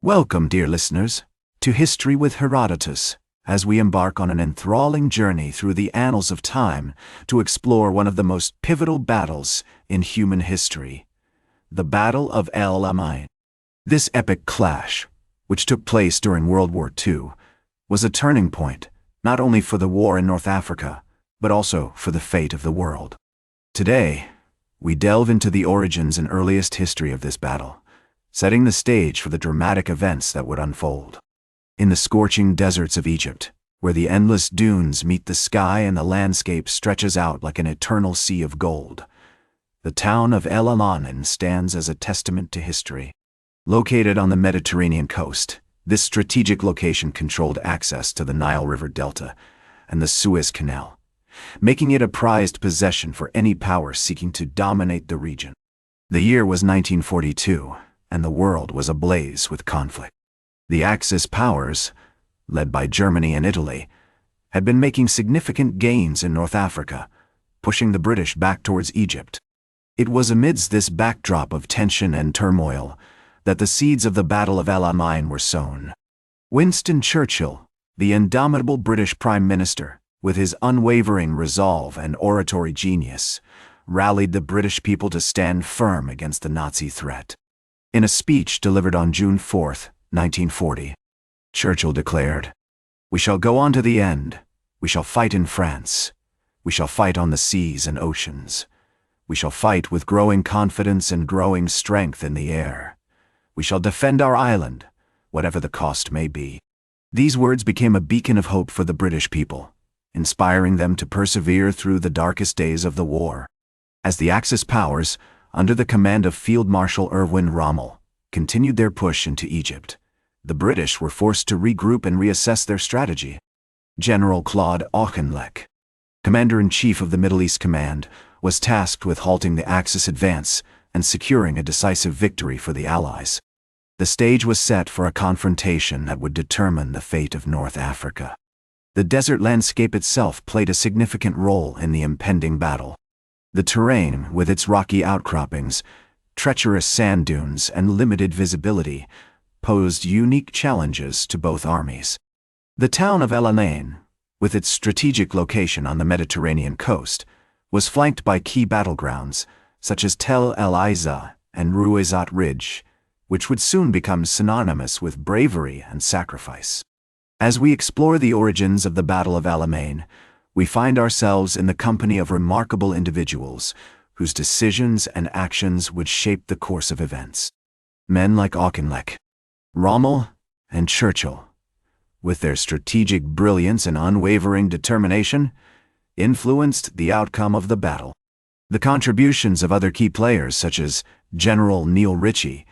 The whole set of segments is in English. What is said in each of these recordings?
Welcome, dear listeners, to History with Herodotus, as we embark on an enthralling journey through the annals of time to explore one of the most pivotal battles in human history, the Battle of El Alamein. This epic clash, which took place during World War II, was a turning point not only for the war in North Africa, but also for the fate of the world. Today, we delve into the origins and earliest history of this battle, setting the stage for the dramatic events that would unfold. In the scorching deserts of Egypt, where the endless dunes meet the sky and the landscape stretches out like an eternal sea of gold, the town of El Alamein stands as a testament to history. Located on the Mediterranean coast, this strategic location controlled access to the Nile River Delta and the Suez Canal, making it a prized possession for any power seeking to dominate the region. The year was 1942, and the world was ablaze with conflict. The Axis powers, led by Germany and Italy, had been making significant gains in North Africa, pushing the British back towards Egypt. It was amidst this backdrop of tension and turmoil that the seeds of the Battle of El Alamein were sown. Winston Churchill, the indomitable British Prime Minister, with his unwavering resolve and oratory genius, rallied the British people to stand firm against the Nazi threat. In a speech delivered on June 4, 1940, Churchill declared, "We shall go on to the end. We shall fight in France. We shall fight on the seas and oceans. We shall fight with growing confidence and growing strength in the air. We shall defend our island, whatever the cost may be." These words became a beacon of hope for the British people, inspiring them to persevere through the darkest days of the war. As the Axis powers, under the command of Field Marshal Erwin Rommel, continued their push into Egypt, the British were forced to regroup and reassess their strategy. General Claude Auchinleck, Commander-in-Chief of the Middle East Command, was tasked with halting the Axis advance and securing a decisive victory for the Allies. The stage was set for a confrontation that would determine the fate of North Africa. The desert landscape itself played a significant role in the impending battle. The terrain, with its rocky outcroppings, treacherous sand dunes, and limited visibility, posed unique challenges to both armies. The town of El Alamein, with its strategic location on the Mediterranean coast, was flanked by key battlegrounds such as Tel El Aiza and Ruwezat Ridge, which would soon become synonymous with bravery and sacrifice. As we explore the origins of the Battle of El Alamein, we find ourselves in the company of remarkable individuals whose decisions and actions would shape the course of events. Men like Auchinleck, Rommel, and Churchill, with their strategic brilliance and unwavering determination, influenced the outcome of the battle. The contributions of other key players such as General Neil Ritchie,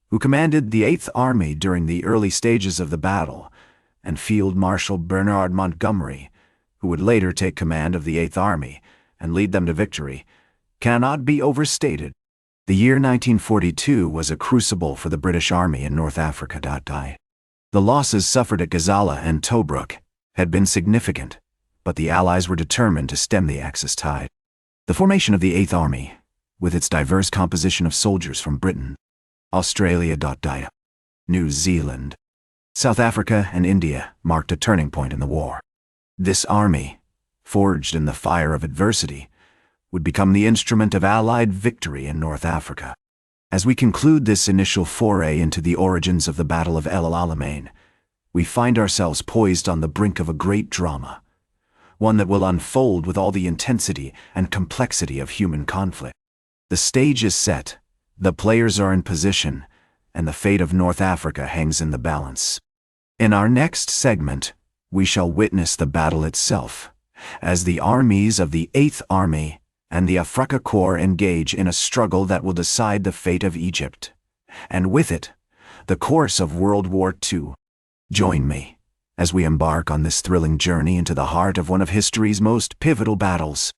who commanded the 8th Army during the early stages of the battle, and Field Marshal Bernard Montgomery, who would later take command of the 8th Army and lead them to victory, cannot be overstated. The year 1942 was a crucible for the British Army in North Africa. The losses suffered at Gazala and Tobruk had been significant, but the Allies were determined to stem the Axis tide. The formation of the 8th Army, with its diverse composition of soldiers from Britain, Australia, New Zealand, South Africa, and India, marked a turning point in the war. This army, forged in the fire of adversity, would become the instrument of Allied victory in North Africa. As we conclude this initial foray into the origins of the Battle of El Alamein, we find ourselves poised on the brink of a great drama, one that will unfold with all the intensity and complexity of human conflict. The stage is set, the players are in position, and the fate of North Africa hangs in the balance. In our next segment, we shall witness the battle itself, as the armies of the 8th Army and the Afrika Korps engage in a struggle that will decide the fate of Egypt, and with it, the course of World War II. Join me as we embark on this thrilling journey into the heart of one of history's most pivotal battles.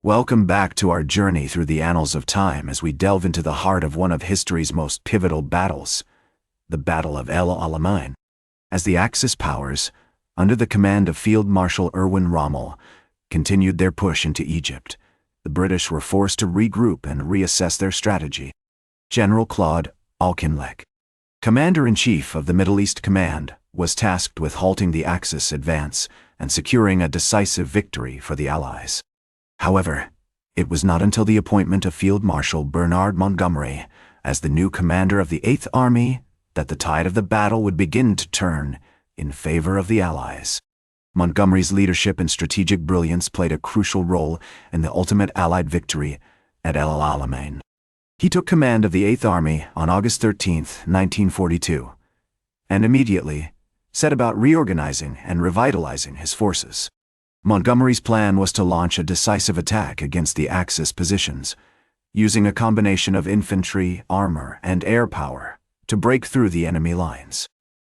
Welcome back to our journey through the annals of time as we delve into the heart of one of history's most pivotal battles, the Battle of El Alamein. As the Axis powers, under the command of Field Marshal Erwin Rommel, continued their push into Egypt, the British were forced to regroup and reassess their strategy. General Claude Auchinleck, Commander-in-Chief of the Middle East Command, was tasked with halting the Axis advance and securing a decisive victory for the Allies. However, it was not until the appointment of Field Marshal Bernard Montgomery as the new commander of the Eighth Army that the tide of the battle would begin to turn in favor of the Allies. Montgomery's leadership and strategic brilliance played a crucial role in the ultimate Allied victory at El Alamein. He took command of the Eighth Army on August 13, 1942, and immediately set about reorganizing and revitalizing his forces. Montgomery's plan was to launch a decisive attack against the Axis positions, using a combination of infantry, armor, and air power to break through the enemy lines.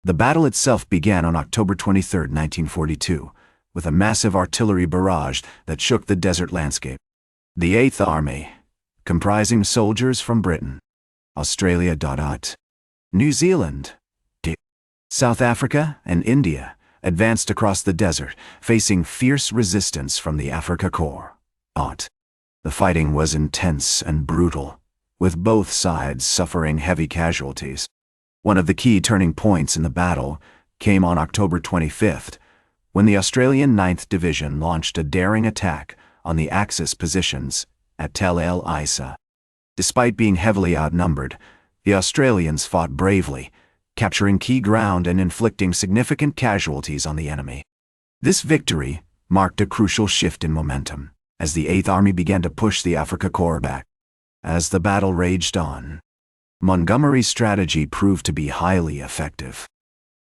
The battle itself began on October 23, 1942, with a massive artillery barrage that shook the desert landscape. The Eighth Army, comprising soldiers from Britain, Australia, New Zealand, South Africa, and India, advanced across the desert, facing fierce resistance from the Afrika Korps. The fighting was intense and brutal, with both sides suffering heavy casualties. One of the key turning points in the battle came on October 25th, when the Australian 9th Division launched a daring attack on the Axis positions at Tel El Isa. Despite being heavily outnumbered, the Australians fought bravely, capturing key ground and inflicting significant casualties on the enemy. This victory marked a crucial shift in momentum as the Eighth Army began to push the Afrika Korps back. As the battle raged on, Montgomery's strategy proved to be highly effective.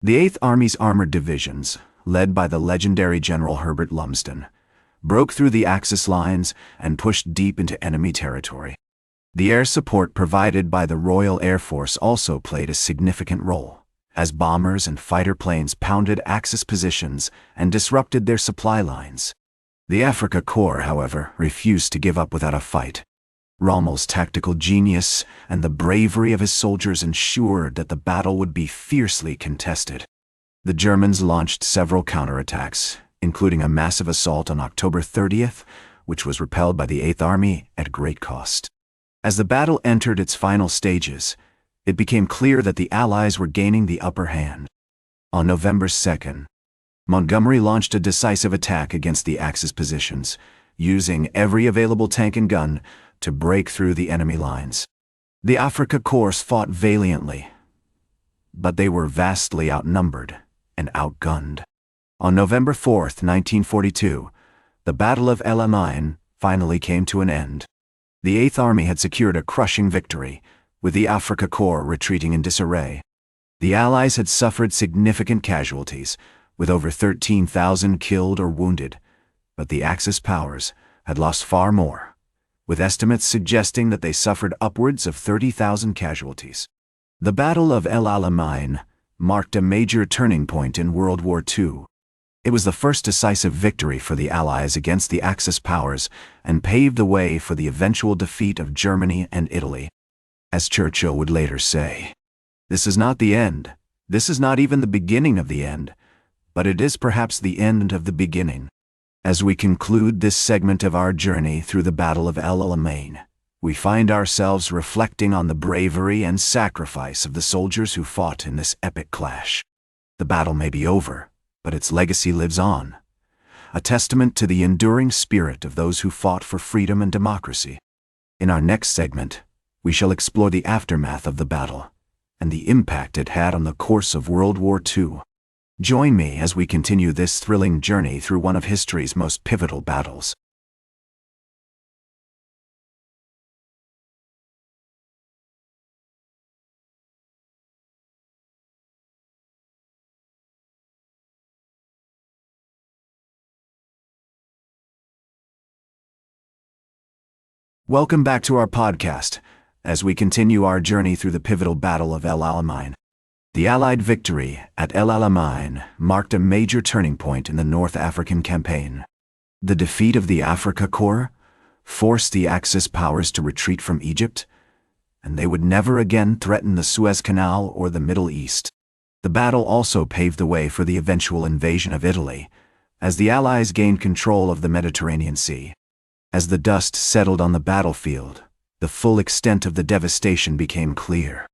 The Eighth Army's armored divisions, led by the legendary General Herbert Lumsden, broke through the Axis lines and pushed deep into enemy territory. The air support provided by the Royal Air Force also played a significant role, as bombers and fighter planes pounded Axis positions and disrupted their supply lines. The Afrika Korps, however, refused to give up without a fight. Rommel's tactical genius and the bravery of his soldiers ensured that the battle would be fiercely contested. The Germans launched several counterattacks, including a massive assault on October 30th, which was repelled by the Eighth Army at great cost. As the battle entered its final stages, it became clear that the Allies were gaining the upper hand. On November 2nd, Montgomery launched a decisive attack against the Axis positions, using every available tank and gun to break through the enemy lines. The Afrika Korps fought valiantly, but they were vastly outnumbered and outgunned. On November 4th, 1942, the Battle of El Alamein finally came to an end. The Eighth Army had secured a crushing victory, with the Afrika Korps retreating in disarray. The Allies had suffered significant casualties, with over 13,000 killed or wounded, but the Axis powers had lost far more, with estimates suggesting that they suffered upwards of 30,000 casualties. The Battle of El Alamein marked a major turning point in World War II. It was the first decisive victory for the Allies against the Axis powers and paved the way for the eventual defeat of Germany and Italy. As Churchill would later say, "This is not the end. This is not even the beginning of the end, but it is perhaps the end of the beginning." As we conclude this segment of our journey through the Battle of El Alamein, we find ourselves reflecting on the bravery and sacrifice of the soldiers who fought in this epic clash. The battle may be over, but its legacy lives on, a testament to the enduring spirit of those who fought for freedom and democracy. In our next segment, we shall explore the aftermath of the battle and the impact it had on the course of World War II. Join me as we continue this thrilling journey through one of history's most pivotal battles. Welcome back to our podcast, as we continue our journey through the pivotal Battle of El Alamein. The Allied victory at El Alamein marked a major turning point in the North African campaign. The defeat of the Afrika Korps forced the Axis powers to retreat from Egypt, and they would never again threaten the Suez Canal or the Middle East. The battle also paved the way for the eventual invasion of Italy, as the Allies gained control of the Mediterranean Sea. As the dust settled on the battlefield, the full extent of the devastation became clear.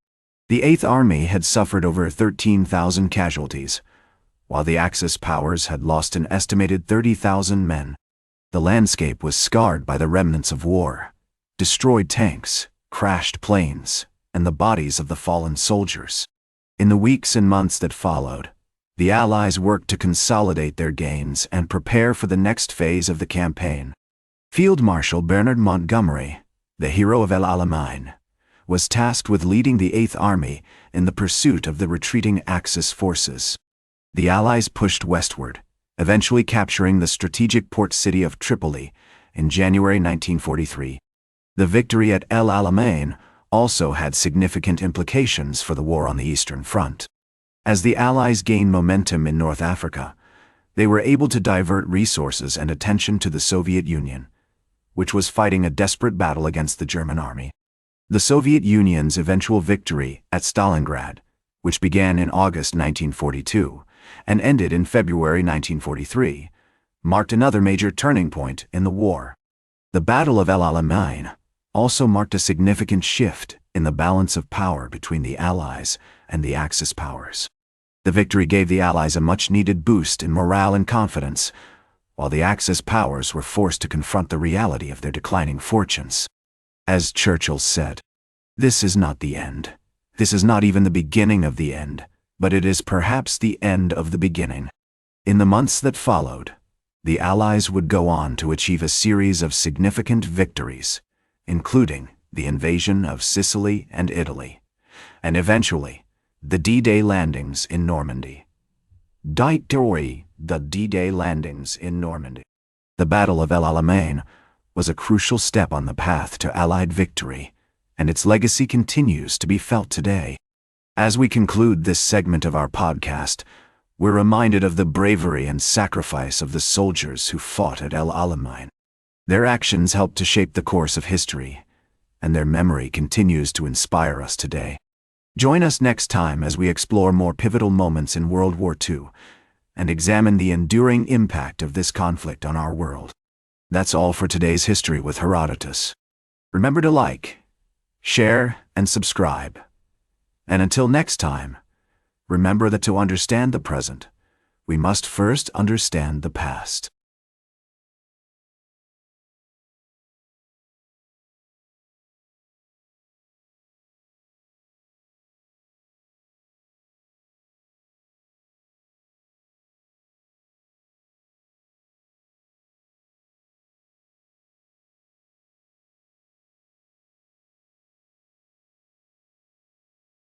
The Eighth Army had suffered over 13,000 casualties, while the Axis powers had lost an estimated 30,000 men. The landscape was scarred by the remnants of war: destroyed tanks, crashed planes, and the bodies of the fallen soldiers. In the weeks and months that followed, the Allies worked to consolidate their gains and prepare for the next phase of the campaign. Field Marshal Bernard Montgomery, the hero of El Alamein, was tasked with leading the Eighth Army in the pursuit of the retreating Axis forces. The Allies pushed westward, eventually capturing the strategic port city of Tripoli in January 1943. The victory at El Alamein also had significant implications for the war on the Eastern Front. As the Allies gained momentum in North Africa, they were able to divert resources and attention to the Soviet Union, which was fighting a desperate battle against the German army. The Soviet Union's eventual victory at Stalingrad, which began in August 1942 and ended in February 1943, marked another major turning point in the war. The Battle of El Alamein also marked a significant shift in the balance of power between the Allies and the Axis powers. The victory gave the Allies a much-needed boost in morale and confidence, while the Axis powers were forced to confront the reality of their declining fortunes. As Churchill said, "This is not the end. This is not even the beginning of the end, but it is perhaps the end of the beginning." In the months that followed, the Allies would go on to achieve a series of significant victories, including the invasion of Sicily and Italy, and eventually, the D-Day landings in Normandy. The D-Day landings in Normandy. The Battle of El Alamein was a crucial step on the path to Allied victory, and its legacy continues to be felt today. As we conclude this segment of our podcast, we're reminded of the bravery and sacrifice of the soldiers who fought at El Alamein. Their actions helped to shape the course of history, and their memory continues to inspire us today. Join us next time as we explore more pivotal moments in World War II and examine the enduring impact of this conflict on our world. That's all for today's History with Herodotus. Remember to like, share, and subscribe. And until next time, remember that to understand the present, we must first understand the past.